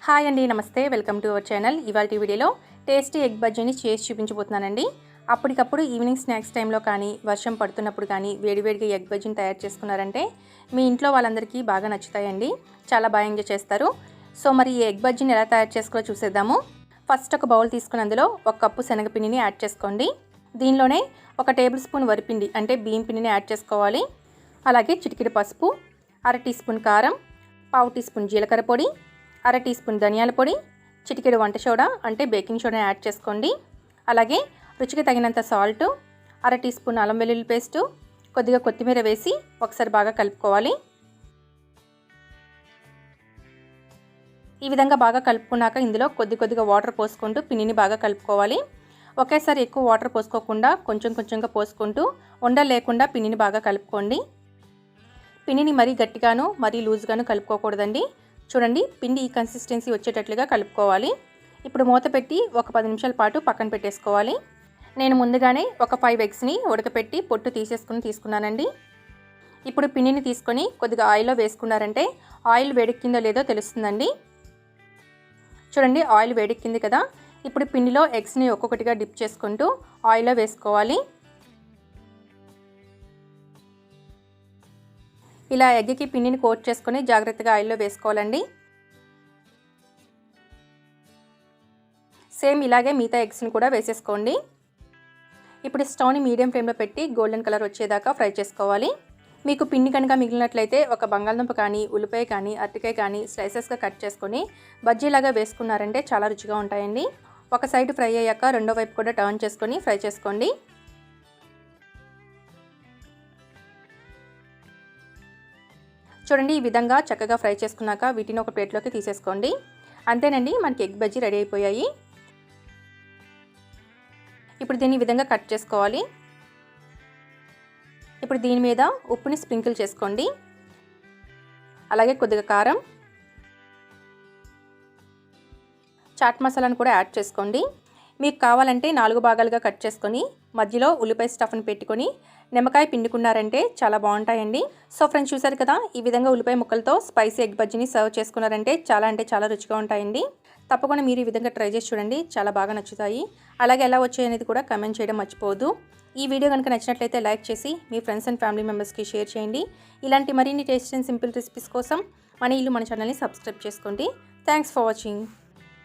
Hi అండి, నమస్తే. Welcome to our channel. ఇవాల్టి వీడియోలో టేస్టీ ఎగ్ బజ్జీని చేసి చూపించబోతున్నానండి. అప్పటికప్పుడు ఈవినింగ్ స్నాక్స్ టైంలో కానీ, వర్షం పడుతున్నప్పుడు కానీ వేడివేడిగా ఎగ్ బజ్జీని తయారు చేసుకున్నారంటే మీ ఇంట్లో వాళ్ళందరికీ బాగా నచ్చుతాయండి. చాలా బాగా ఎంజాయ్ చేస్తారు. సో మరి ఈ ఎగ్ బజ్జీని ఎలా తయారు చేసుకోవాలో చూసేద్దాము. ఫస్ట్ ఒక బౌల్ తీసుకుని అందులో 1 కప్పు శనగపిండిని యాడ్ చేసుకోండి. దీనిలోనే 1 టేబుల్ స్పూన్ వరిపిండి అంటే బియ్యం పిండిని యాడ్ చేసుకోవాలి. అలాగే చిటికెడు పసుపు, 1/2 టీ స్పూన్ కారం, 1/2 టీ స్పూన్ జీలకర్ర పొడి, 1/2 టీ స్పూన్ ధనియాల పొడి, చిటికెడు వంట సోడా అంటే బేకింగ్ సోడా యాడ్ చేసుకోండి. అలాగే రుచికి తగినంత సాల్ట్, 1/2 టీ స్పూన్ అల్లం వెల్లుల్లి పేస్టు, కొద్దిగా కొత్తిమీర వేసి ఒకసారి బాగా కలుపుకోవాలి. ఈ విధంగా బాగా కలుపుకున్నాక ఇందులో కొద్దిగా వాటర్ పోసుకుంటూ పిండిని బాగా కలుపుకోవాలి. ఒకేసారి ఎక్కువ వాటర్ పోసుకోకుండా కొంచెంగా పోసుకుంటూ ఉండలు లేకుండా పిండిని బాగా కలుపుకోండి. పిండిని మరీ గట్టిగాను మరీ లూజ్గాను కలుపుకోకూడదండి. చూడండి, పిండి ఈ కన్సిస్టెన్సీ వచ్చేటట్లుగా కలుపుకోవాలి. ఇప్పుడు మూత పెట్టి ఒక 10 నిమిషాల పాటు పక్కన పెట్టేసుకోవాలి. నేను ముందుగానే ఒక 5 ఎగ్స్ని ఉడకపెట్టి పొట్టు తీసుకున్నానండి. ఇప్పుడు పిండిని తీసుకొని కొద్దిగా ఆయిల్లో వేసుకున్నారంటే ఆయిల్ వేడెక్కిందో లేదో తెలుస్తుందండి. చూడండి, ఆయిల్ వేడెక్కింది కదా. ఇప్పుడు పిండిలో ఎగ్స్ని ఒక్కొక్కటిగా డిప్ చేసుకుంటూ ఆయిల్లో వేసుకోవాలి. ఇలా ఎగ్కి పిండిని కోట్ చేసుకొని జాగ్రత్తగా ఆయిల్లో వేసుకోవాలండి. సేమ్ ఇలాగే మిగతా ఎగ్స్ని కూడా వేసేసుకోండి. ఇప్పుడు స్టవ్ని మీడియం ఫ్లేమ్లో పెట్టి గోల్డెన్ కలర్ వచ్చేదాకా ఫ్రై చేసుకోవాలి. మీకు పిండి కనుక మిగిలినట్లయితే ఒక బంగాళదుంప కానీ, ఉల్లిపాయ కానీ, అరటికాయ కానీ స్లైసెస్గా కట్ చేసుకొని బజ్జీలాగా వేసుకున్నారంటే చాలా రుచిగా ఉంటాయండి. ఒక సైడ్ ఫ్రై అయ్యాక రెండో వైపు కూడా టర్న్ చేసుకొని ఫ్రై చేసుకోండి. చూడండి, ఈ విధంగా చక్కగా ఫ్రై చేసుకున్నాక వీటిని ఒక ప్లేట్లోకి తీసేసుకోండి. అంతేనండి, మనకి ఎగ్ బజ్జీ రెడీ అయిపోయాయి. ఇప్పుడు దీన్ని ఈ విధంగా కట్ చేసుకోవాలి. ఇప్పుడు దీని మీద ఉప్పుని స్ప్రింకిల్ చేసుకోండి. అలాగే కొద్దిగా కారం, చాట్ మసాలాను కూడా యాడ్ చేసుకోండి. మీకు కావాలంటే 4 భాగాలుగా కట్ చేసుకొని మధ్యలో ఉల్లిపాయ స్టఫ్ని పెట్టుకొని నిమ్మకాయ పిండుకున్నారంటే చాలా బాగుంటాయండి. సో ఫ్రెండ్స్, చూసారు కదా, ఈ విధంగా ఉల్లిపాయ ముక్కలతో స్పైసీ ఎగ్ బజ్జీని సర్వ్ చేసుకున్నారంటే చాలా రుచిగా ఉంటాయండి. తప్పకుండా మీరు ఈ విధంగా ట్రై చేసి చూడండి, చాలా బాగా నచ్చుతాయి. అలాగే ఎలా వచ్చాయి అనేది కూడా కమెంట్ చేయడం మర్చిపోవద్దు. ఈ వీడియో కనుక నచ్చినట్లయితే లైక్ చేసి మీ ఫ్రెండ్స్ అండ్ ఫ్యామిలీ మెంబర్స్కి షేర్ చేయండి. ఇలాంటి మరిన్ని టేస్టీ అండ్ సింపుల్ రెసిపీస్ కోసం మన ఇల్లు మన ఛానల్ని సబ్స్క్రైబ్ చేసుకోండి. Thanks for watching.